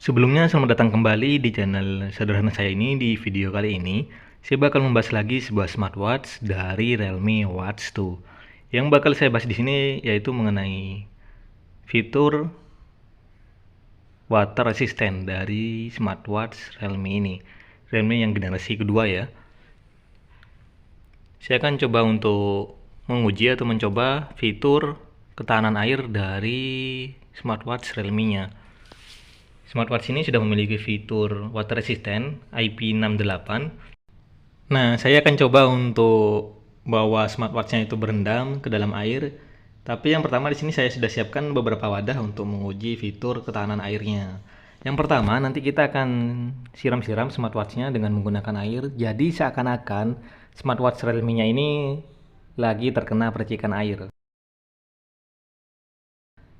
Sebelumnya selamat datang kembali di channel sederhana saya ini. Di video kali ini saya bakal membahas lagi sebuah smartwatch dari Realme Watch 2. Yang bakal saya bahas di sini yaitu mengenai fitur water resistant dari smartwatch Realme ini. Realme yang generasi kedua ya. Saya akan coba untuk menguji atau mencoba fitur ketahanan air dari smartwatch Realme-nya. Smartwatch ini sudah memiliki fitur water resistant IP68. Nah, saya akan coba untuk bawa smartwatch-nya itu berendam ke dalam air. Tapi yang pertama di sini saya sudah siapkan beberapa wadah untuk menguji fitur ketahanan airnya. Yang pertama, nanti kita akan siram-siram smartwatch-nya dengan menggunakan air. Jadi seakan-akan smartwatch Realme-nya ini lagi terkena percikan air.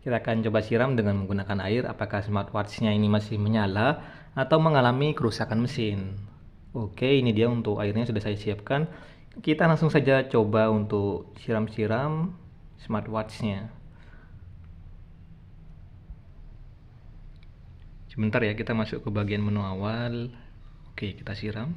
Kita akan coba siram dengan menggunakan air apakah smartwatch-nya ini masih menyala atau mengalami kerusakan mesin. Oke, ini dia untuk airnya sudah saya siapkan. Kita langsung saja coba untuk siram-siram smartwatch-nya. Sebentar ya, kita masuk ke bagian menu awal. Oke, kita siram.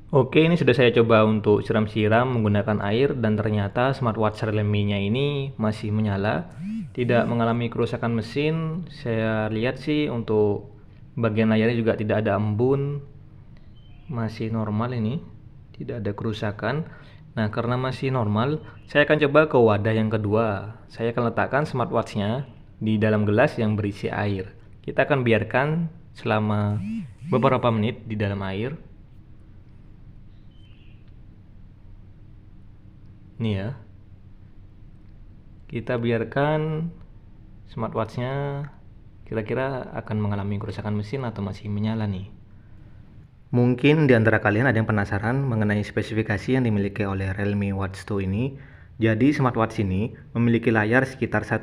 Oke, ini sudah saya coba untuk siram-siram menggunakan air dan ternyata smartwatch Realme-nya ini masih menyala, tidak mengalami kerusakan mesin. Saya lihat sih untuk bagian layarnya juga tidak ada embun, masih normal ini, tidak ada kerusakan. Nah, karena masih normal, saya akan coba ke wadah yang kedua. Saya akan letakkan smartwatch-nya di dalam gelas yang berisi air. Kita akan biarkan selama beberapa menit di dalam air. Nih ya, kita biarkan smartwatch-nya kira-kira akan mengalami kerusakan mesin atau masih menyala nih. Mungkin di antara kalian ada yang penasaran mengenai spesifikasi yang dimiliki oleh Realme Watch 2 ini. Jadi smartwatch ini memiliki layar sekitar 1,4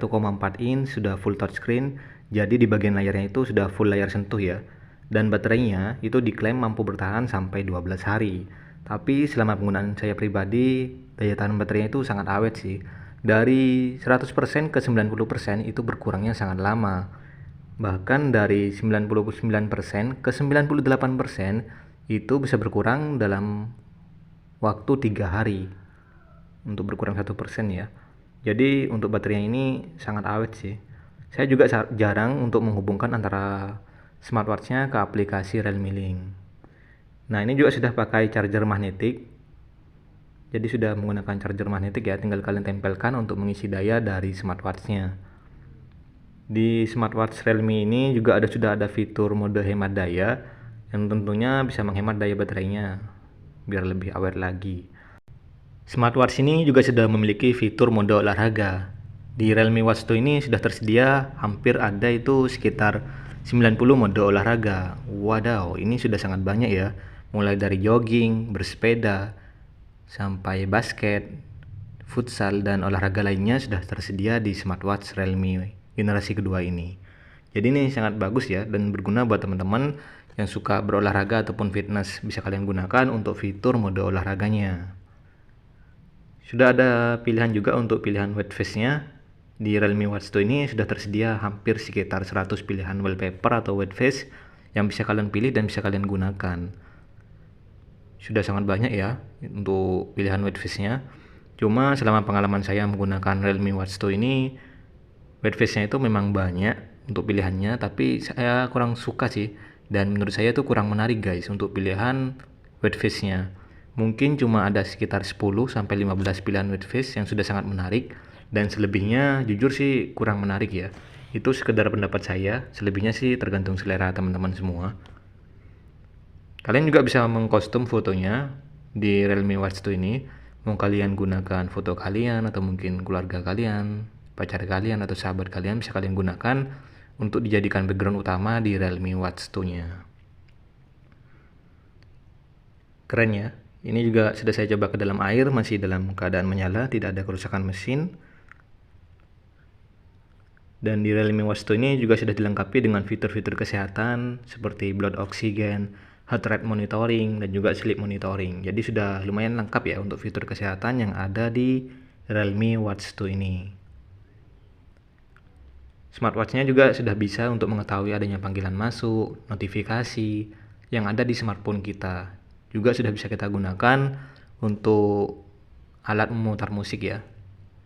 inch, sudah full touchscreen. Jadi di bagian layarnya itu sudah full layar sentuh ya. Dan baterainya itu diklaim mampu bertahan sampai 12 hari. Tapi selama penggunaan saya pribadi, daya tahan baterainya itu sangat awet sih. Dari 100% ke 90% itu berkurangnya sangat lama. Bahkan dari 99% ke 98% itu bisa berkurang dalam waktu 3 hari. Untuk berkurang 1% ya. Jadi untuk baterainya ini sangat awet sih. Saya juga jarang untuk menghubungkan antara smartwatch-nya ke aplikasi Realme Link. Nah, ini juga sudah pakai charger magnetik. Jadi sudah menggunakan charger magnetik ya, tinggal kalian tempelkan untuk mengisi daya dari smartwatch-nya. Di smartwatch Realme ini juga sudah ada fitur mode hemat daya yang tentunya bisa menghemat daya baterainya biar lebih awet lagi. Smartwatch ini juga sudah memiliki fitur mode olahraga. Di Realme Watch 2 ini sudah tersedia hampir ada itu sekitar 90 mode olahraga. Wadaw, ini sudah sangat banyak ya. Mulai dari jogging, bersepeda, sampai basket, futsal, dan olahraga lainnya sudah tersedia di smartwatch Realme generasi kedua ini. Jadi ini sangat bagus ya dan berguna buat teman-teman yang suka berolahraga ataupun fitness. Bisa kalian gunakan untuk fitur mode olahraganya. Sudah ada pilihan juga untuk pilihan white face-nya. Di Realme Watch 2 ini sudah tersedia hampir sekitar 100 pilihan wallpaper atau white face yang bisa kalian pilih dan bisa kalian gunakan. Sudah sangat banyak ya untuk pilihan white face-nya. Cuma selama pengalaman saya menggunakan Realme Watch 2 ini white face-nya itu memang banyak untuk pilihannya, tapi saya kurang suka sih, dan menurut saya itu kurang menarik guys untuk pilihan white face-nya. Mungkin cuma ada sekitar 10-15 pilihan white face yang sudah sangat menarik, dan selebihnya jujur sih kurang menarik ya. Itu sekedar pendapat saya, selebihnya sih tergantung selera teman-teman semua. Kalian juga bisa mengkostum fotonya di Realme Watch 2 ini. Mau kalian gunakan foto kalian atau mungkin keluarga kalian, pacar kalian atau sahabat kalian, bisa kalian gunakan untuk dijadikan background utama di Realme Watch 2-nya. Keren ya. Ini juga sudah saya coba ke dalam air, masih dalam keadaan menyala, tidak ada kerusakan mesin. Dan di Realme Watch 2 ini juga sudah dilengkapi dengan fitur-fitur kesehatan seperti blood oxygen, heart rate monitoring, dan juga sleep monitoring. Jadi sudah lumayan lengkap ya untuk fitur kesehatan yang ada di Realme Watch 2 ini. Smartwatch-nya juga sudah bisa untuk mengetahui adanya panggilan masuk, notifikasi yang ada di smartphone kita. Juga sudah bisa kita gunakan untuk alat memutar musik ya,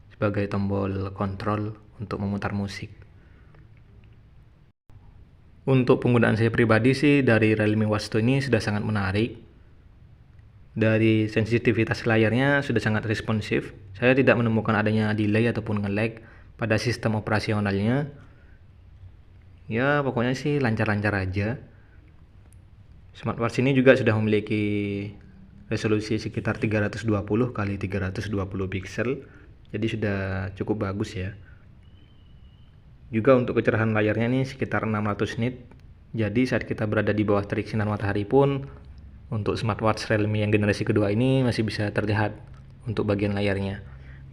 sebagai tombol kontrol untuk memutar musik. Untuk penggunaan saya pribadi sih dari Realme Watch 2 ini sudah sangat menarik. Dari sensitivitas layarnya sudah sangat responsif. Saya tidak menemukan adanya delay ataupun nge-lag pada sistem operasionalnya. Ya pokoknya sih lancar-lancar aja. Smartwatch ini juga sudah memiliki resolusi sekitar 320 x 320 pixel. Jadi sudah cukup bagus ya. Juga untuk kecerahan layarnya ini sekitar 600 nit. Jadi saat kita berada di bawah terik sinar matahari pun, untuk smartwatch Realme yang generasi kedua ini masih bisa terlihat untuk bagian layarnya.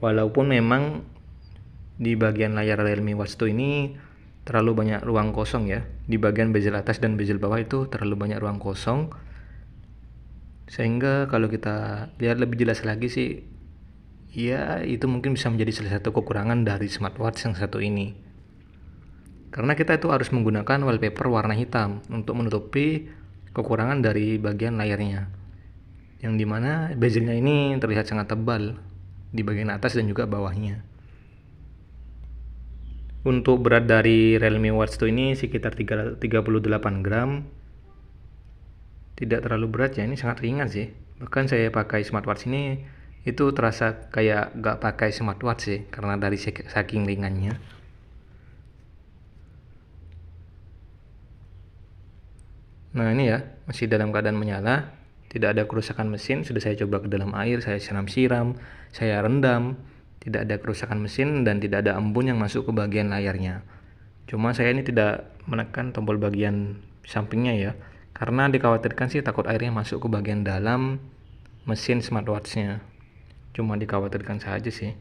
Walaupun memang di bagian layar Realme Watch 2 ini terlalu banyak ruang kosong ya. Di bagian bezel atas dan bezel bawah itu terlalu banyak ruang kosong. Sehingga kalau kita lihat lebih jelas lagi sih, ya itu mungkin bisa menjadi salah satu kekurangan dari smartwatch yang satu ini. Karena kita itu harus menggunakan wallpaper warna hitam untuk menutupi kekurangan dari bagian layarnya, yang dimana bezelnya ini terlihat sangat tebal di bagian atas dan juga bawahnya. Untuk berat dari Realme Watch 2 ini sekitar 38 gram. Tidak terlalu berat ya, ini sangat ringan sih. Bahkan saya pakai smartwatch ini itu terasa kayak gak pakai smartwatch sih, karena dari saking ringannya. Nah ini ya, masih dalam keadaan menyala, tidak ada kerusakan mesin. Sudah saya coba ke dalam air, saya siram-siram, saya rendam, tidak ada kerusakan mesin dan tidak ada embun yang masuk ke bagian layarnya. Cuma saya ini tidak menekan tombol bagian sampingnya ya, karena dikhawatirkan sih takut airnya masuk ke bagian dalam mesin smartwatch-nya. Cuma dikhawatirkan saja sih.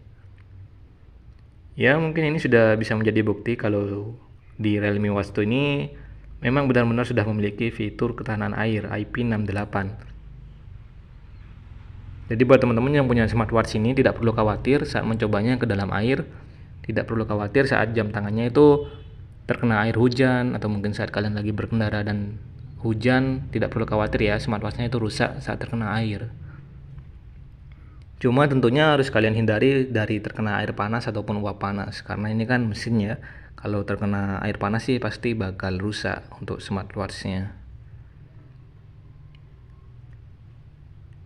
Ya mungkin ini sudah bisa menjadi bukti kalau di Realme Watch 2 ini memang benar-benar sudah memiliki fitur ketahanan air IP68. Jadi buat teman-teman yang punya smartwatch ini tidak perlu khawatir saat mencobanya ke dalam air. Tidak perlu khawatir saat jam tangannya itu terkena air hujan, atau mungkin saat kalian lagi berkendara dan hujan, tidak perlu khawatir ya smartwatchnya itu rusak saat terkena air. Cuma tentunya harus kalian hindari dari terkena air panas ataupun uap panas, karena ini kan mesin ya. Kalau terkena air panas sih pasti bakal rusak untuk smartwatch-nya.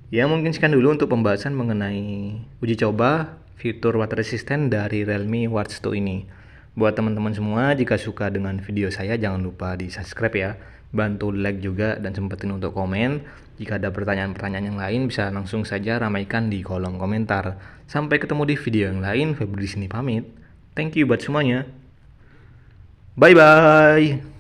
Ya mungkin sekian dulu untuk pembahasan mengenai uji coba fitur water resistant dari Realme Watch 2 ini. Buat teman-teman semua, jika suka dengan video saya jangan lupa di subscribe ya. Bantu like juga dan sempetin untuk komen. Jika ada pertanyaan-pertanyaan yang lain bisa langsung saja ramaikan di kolom komentar. Sampai ketemu di video yang lain. Febri di sini pamit. Thank you buat semuanya. Bye bye.